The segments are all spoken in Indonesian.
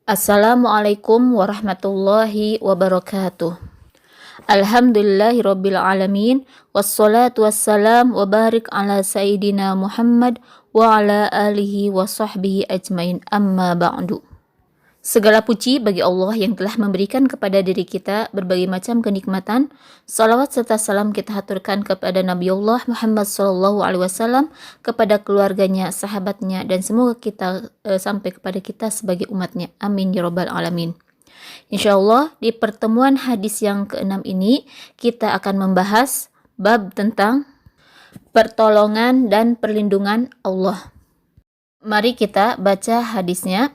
Assalamualaikum warahmatullahi wabarakatuh. Alhamdulillahirabbil alamin wassalatu wassalam wa barik ala sayyidina Muhammad wa ala alihi wa sahbihi ajmain amma ba'du. Segala puji bagi Allah yang telah memberikan kepada diri kita berbagai macam kenikmatan. Salawat serta salam kita haturkan kepada Nabiullah Muhammad SAW, kepada keluarganya, sahabatnya, dan semoga kita sampai kepada kita sebagai umatnya. Amin ya rabbal alamin. Insyaallah di pertemuan hadis yang ke-6 ini kita akan membahas bab tentang pertolongan dan perlindungan Allah. Mari kita baca hadisnya.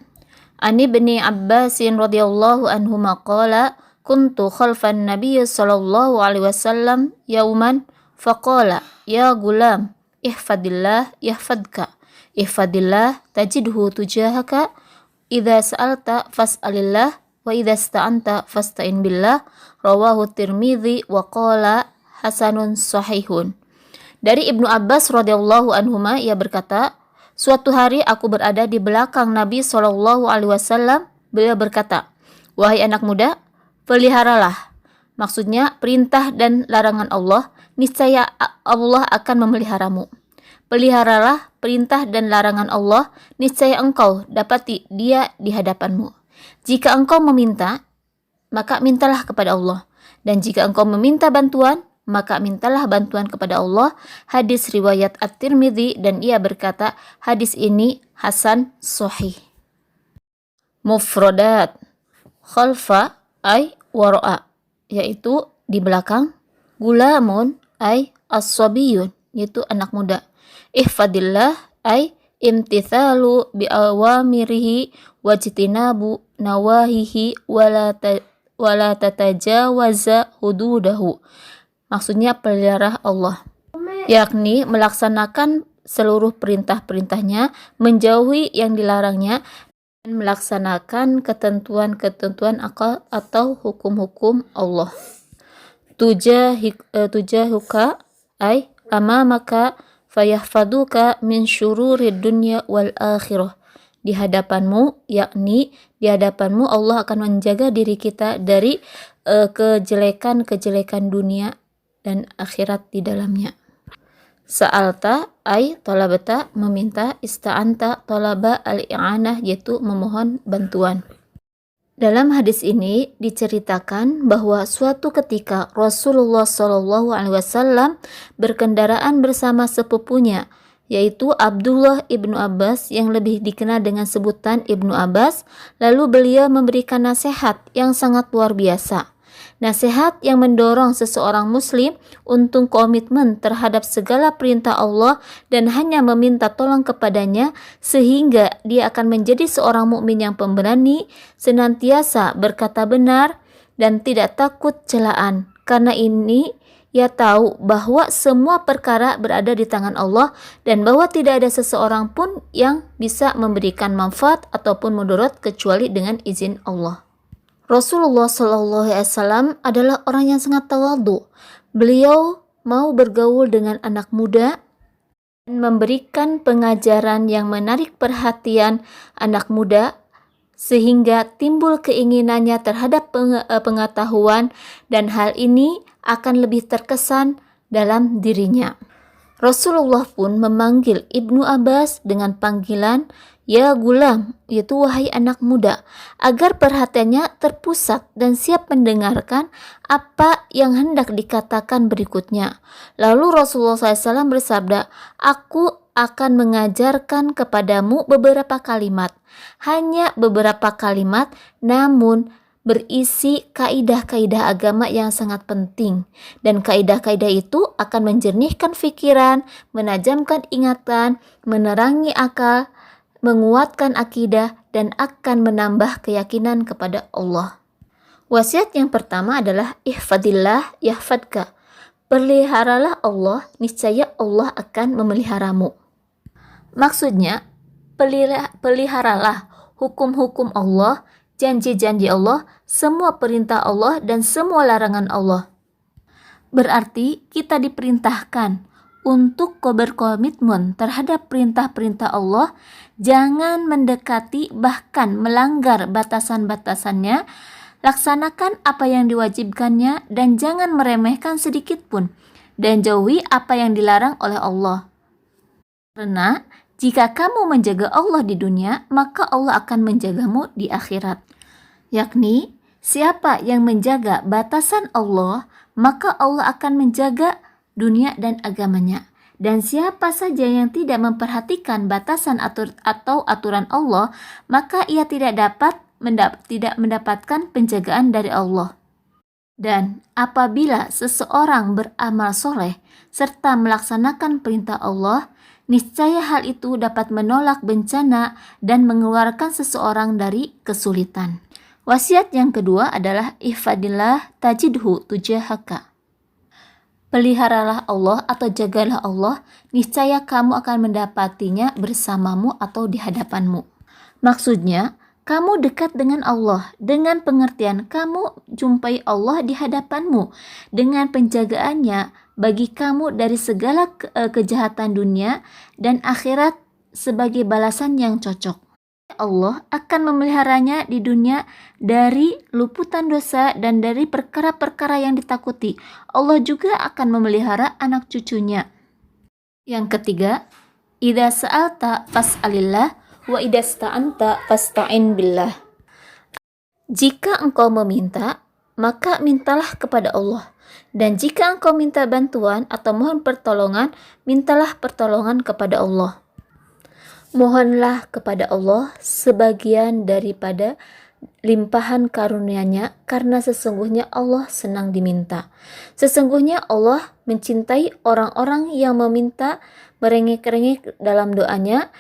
Ani Ibni Abbasin radhiyallahu anhuma qala kuntu khalfan nabiy sallallahu alaihi wasallam yauman faqala ya gulam ihfadillah yahfadka ihfadillah tajidhu tujahaka idza sa'alta fas'alillah wa idza ista'anta fasta'in billah rawahu Tirmidzi wa qala hasanun sahihun. Dari Ibnu Abbas radhiyallahu anhuma ia berkata, suatu hari aku berada di belakang Nabi SAW. Beliau berkata, wahai anak muda, peliharalah. Maksudnya perintah dan larangan Allah, niscaya Allah akan memeliharamu. Peliharalah perintah dan larangan Allah, niscaya engkau dapati dia di hadapanmu. Jika engkau meminta, maka mintalah kepada Allah. Dan jika engkau meminta bantuan, maka mintalah bantuan kepada Allah. Hadis riwayat At-Tirmidzi, dan ia berkata hadis ini hasan sahih. Mufradat khalfa ay wara'a, yaitu di belakang. Gulamun ay as-sabiyun, yaitu anak muda. Ihfadillah ay imtithalu biawamirihi wajtinabu nawahihi wala tatajawaza hududahu. Maksudnya pelihara Allah, yakni melaksanakan seluruh perintah-perintahnya, menjauhi yang dilarangnya, dan melaksanakan ketentuan-ketentuan akal atau hukum-hukum Allah. Tujahuka ay amamaka fayahfaduka min syururid dunya wal akhirah. Di hadapanmu, yakni di hadapanmu Allah akan menjaga diri kita dari kejelekan-kejelekan dunia dan akhirat di dalamnya. Sa'alta ay talabata, meminta. Ista'anta talaba al-i'anah, yaitu memohon bantuan. Dalam hadis ini diceritakan bahwa suatu ketika Rasulullah SAW berkendaraan bersama sepupunya, yaitu Abdullah ibnu Abbas yang lebih dikenal dengan sebutan Ibnu Abbas. Lalu beliau memberikan nasihat yang sangat luar biasa. Nasihat yang mendorong seseorang muslim untuk komitmen terhadap segala perintah Allah dan hanya meminta tolong kepadanya, sehingga dia akan menjadi seorang mukmin yang pemberani, senantiasa berkata benar dan tidak takut celaan. Karena ini ia tahu bahwa semua perkara berada di tangan Allah dan bahwa tidak ada seseorang pun yang bisa memberikan manfaat ataupun mudarat kecuali dengan izin Allah. Rasulullah SAW adalah orang yang sangat tawadhu. Beliau mau bergaul dengan anak muda dan memberikan pengajaran yang menarik perhatian anak muda, sehingga timbul keinginannya terhadap pengetahuan, dan hal ini akan lebih terkesan dalam dirinya. Rasulullah pun memanggil Ibnu Abbas dengan panggilan ya gulam, yaitu wahai anak muda, agar perhatiannya terpusat dan siap mendengarkan apa yang hendak dikatakan berikutnya. Lalu Rasulullah SAW bersabda, aku akan mengajarkan kepadamu beberapa kalimat, hanya beberapa kalimat, namun berisi kaidah-kaidah agama yang sangat penting, dan kaidah-kaidah itu akan menjernihkan pikiran, menajamkan ingatan, menerangi akal, menguatkan akidah, dan akan menambah keyakinan kepada Allah. Wasiat yang pertama adalah ihfadillah yahfadka. Peliharalah Allah, niscaya Allah akan memeliharamu. Maksudnya, peliharalah hukum-hukum Allah, janji-janji Allah, semua perintah Allah, dan semua larangan Allah. Berarti kita diperintahkan untuk berkomitmen terhadap perintah-perintah Allah Jangan mendekati bahkan melanggar batasan-batasannya. Laksanakan apa yang diwajibkannya dan jangan meremehkan sedikit pun. Dan jauhi apa yang dilarang oleh Allah. Karena jika kamu menjaga Allah di dunia, maka Allah akan menjagamu di akhirat. Yakni, siapa yang menjaga batasan Allah, maka Allah akan menjaga dunia dan agamanya. Dan siapa saja yang tidak memperhatikan batasan atau aturan Allah, maka ia tidak mendapatkan penjagaan dari Allah. Dan apabila seseorang beramal soleh serta melaksanakan perintah Allah, niscaya hal itu dapat menolak bencana dan mengeluarkan seseorang dari kesulitan. Wasiat yang kedua adalah ihfadillah tajidhu tujahaka. Peliharalah Allah atau jagalah Allah, niscaya kamu akan mendapatinya bersamamu atau di hadapanmu. Maksudnya, kamu dekat dengan Allah, dengan pengertian kamu jumpai Allah di hadapanmu, dengan penjagaannya bagi kamu dari segala kejahatan dunia dan akhirat sebagai balasan yang cocok. Allah akan memeliharanya di dunia dari luputan dosa dan dari perkara-perkara yang ditakuti. Allah juga akan memelihara anak cucunya. Yang ketiga, idza sa'alta fas'alillah wa idza sta'anta fasta'in billah. Jika engkau meminta, maka mintalah kepada Allah. Dan jika engkau minta bantuan atau mohon pertolongan, mintalah pertolongan kepada Allah. Mohonlah kepada Allah sebagian daripada limpahan karunia-Nya, karena sesungguhnya Allah senang diminta. Sesungguhnya Allah mencintai orang-orang yang meminta merengek-rengek dalam doanya.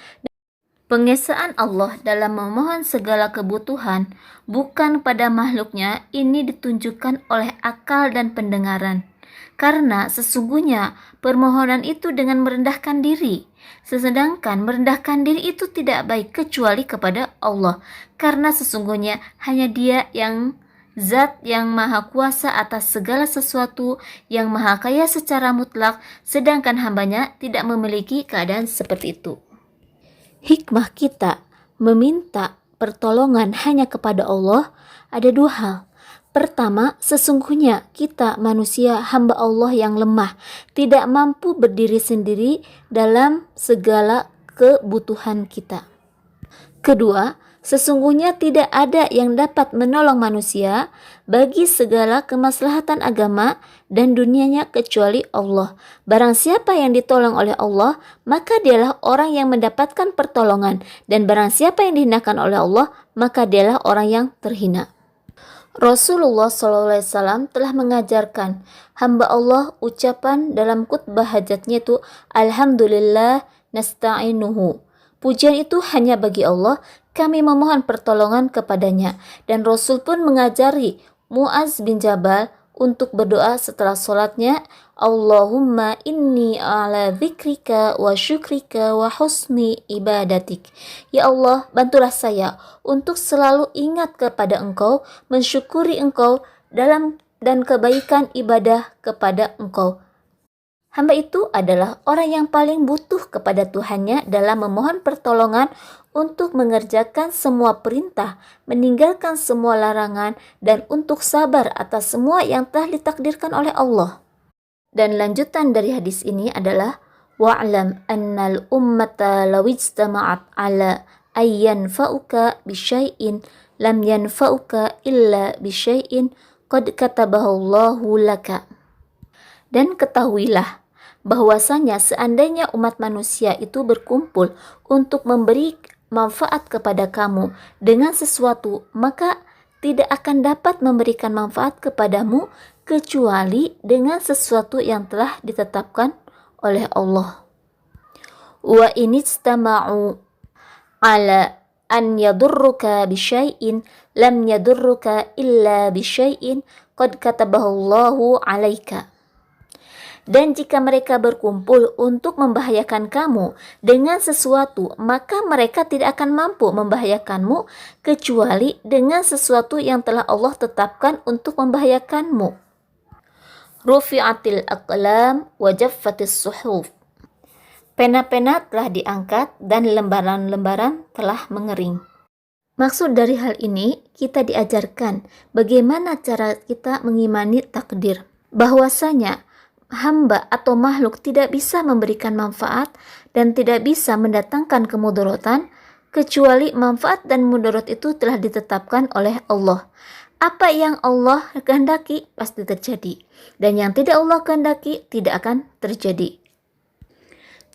Pengesaan Allah dalam memohon segala kebutuhan bukan pada makhluknya ini ditunjukkan oleh akal dan pendengaran. Karena sesungguhnya permohonan itu dengan merendahkan diri. Sedangkan merendahkan diri itu tidak baik kecuali kepada Allah. Karena sesungguhnya hanya Dia yang Zat yang maha kuasa atas segala sesuatu, yang maha kaya secara mutlak, sedangkan hambanya tidak memiliki keadaan seperti itu. Hikmah kita meminta pertolongan hanya kepada Allah ada dua hal. Pertama, sesungguhnya kita manusia hamba Allah yang lemah, tidak mampu berdiri sendiri dalam segala kebutuhan kita. Kedua, sesungguhnya tidak ada yang dapat menolong manusia bagi segala kemaslahatan agama dan dunianya kecuali Allah. Barang siapa yang ditolong oleh Allah, maka dialah orang yang mendapatkan pertolongan. Dan barang siapa yang dihinakan oleh Allah, maka dialah orang yang terhina. Rasulullah SAW telah mengajarkan hamba Allah ucapan dalam khutbah hajatnya itu, Alhamdulillah nasta'inuhu. Pujian itu hanya bagi Allah, kami memohon pertolongan kepadanya. Dan Rasul pun mengajari Mu'az bin Jabal untuk berdoa setelah sholatnya, Allahumma inni ala dzikrika wa syukrika wa husni ibadatik. Ya Allah, bantulah saya untuk selalu ingat kepada Engkau, mensyukuri Engkau dan kebaikan ibadah kepada Engkau. Hamba itu adalah orang yang paling butuh kepada Tuhannya dalam memohon pertolongan untuk mengerjakan semua perintah, meninggalkan semua larangan, dan untuk sabar atas semua yang telah ditakdirkan oleh Allah. Dan lanjutan dari hadis ini adalah wa'lam annal ummata law ijtama'at ala ayyan fa'uka bisyai'in lam yanfa'uka illa bisyai'in qad katabahu Allahu laka. Dan ketahuilah bahwasanya seandainya umat manusia itu berkumpul untuk memberi manfaat kepada kamu dengan sesuatu, maka tidak akan dapat memberikan manfaat kepadamu kecuali dengan sesuatu yang telah ditetapkan oleh Allah. Wa inistama'u ala an yadurruka bisyai'in lam yadurruka illa bisyai'in qad katabahu Allahu 'alaika. Dan jika mereka berkumpul untuk membahayakan kamu dengan sesuatu, maka mereka tidak akan mampu membahayakanmu kecuali dengan sesuatu yang telah Allah tetapkan untuk membahayakanmu. Rufi'atil aqlam wa jaffatis suhuf. Pena-pena telah diangkat dan lembaran-lembaran telah mengering. Maksud dari hal ini, kita diajarkan bagaimana cara kita mengimani takdir. Bahwasanya hamba atau makhluk tidak bisa memberikan manfaat dan tidak bisa mendatangkan kemudaratan kecuali manfaat dan mudarat itu telah ditetapkan oleh Allah. Apa yang Allah kehendaki pasti terjadi, dan yang tidak Allah kehendaki tidak akan terjadi.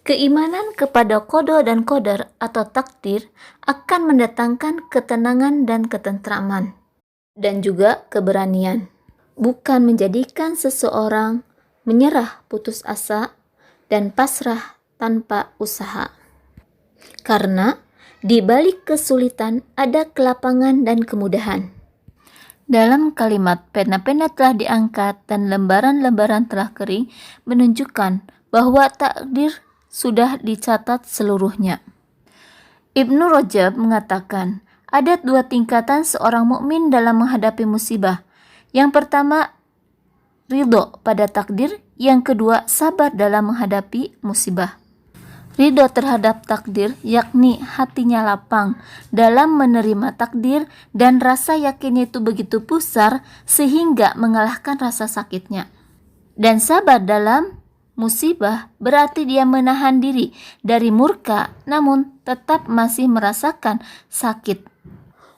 Keimanan kepada qada dan qadar atau takdir akan mendatangkan ketenangan dan ketentraman, dan juga keberanian. Bukan menjadikan seseorang menyerah putus asa dan pasrah tanpa usaha. Karena di balik kesulitan ada kelapangan dan kemudahan. Dalam kalimat pena-pena telah diangkat dan lembaran-lembaran telah kering menunjukkan bahwa takdir sudah dicatat seluruhnya. Ibnu Rajab mengatakan, ada 2 tingkatan seorang mukmin dalam menghadapi musibah. Yang pertama, ridho pada takdir. Yang kedua, sabar dalam menghadapi musibah. Ridho terhadap takdir, yakni hatinya lapang dalam menerima takdir dan rasa yakinnya itu begitu besar sehingga mengalahkan rasa sakitnya. Dan sabar dalam musibah berarti dia menahan diri dari murka namun tetap masih merasakan sakit.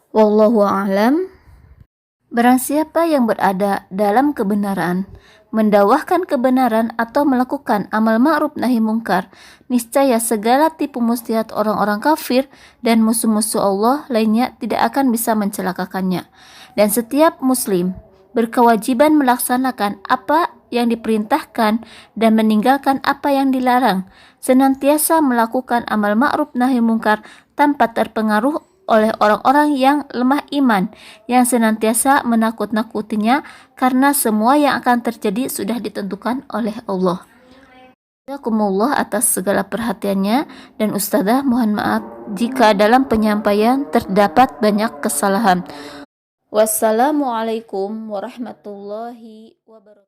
Wallahu a'lam. Barang siapa yang berada dalam kebenaran, mendakwahkan kebenaran atau melakukan amal ma'ruf nahi mungkar, niscaya segala tipu muslihat orang-orang kafir dan musuh-musuh Allah lainnya tidak akan bisa mencelakakannya. Dan setiap muslim berkewajiban melaksanakan apa yang diperintahkan dan meninggalkan apa yang dilarang, senantiasa melakukan amal ma'ruf nahi mungkar tanpa terpengaruh oleh orang-orang yang lemah iman, yang senantiasa menakut-nakutinya karena semua yang akan terjadi sudah ditentukan oleh Allah. Jazakumullah atas segala perhatiannya, dan Ustazah mohon maaf jika dalam penyampaian terdapat banyak kesalahan. Wassalamualaikum warahmatullahi wabarakatuh.